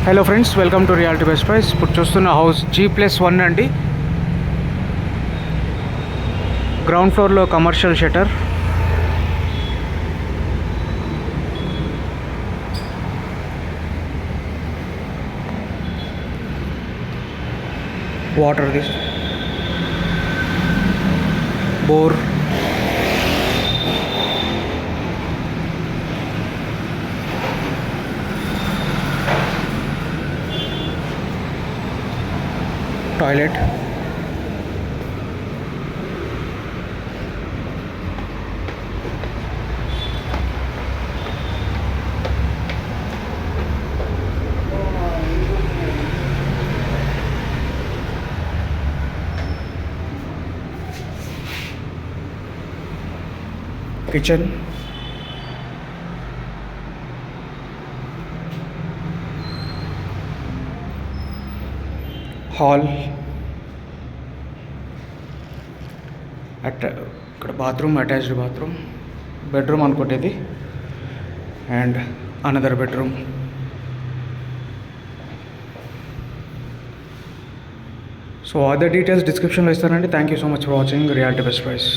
Hello friends, welcome to reality best price. ఇప్పుడు చూస్తున్న house G+1 అండి. గ్రౌండ్ ఫ్లోర్లో commercial shutter, water this bore, toilet, kitchen, hall, ఇక్కడ bathroom, attached bathroom, bedroom అనుకుంటేది and another bedroom. So other details డిస్క్రిప్షన్లో ఇస్తానండి. Thank you so much for watching reality best price.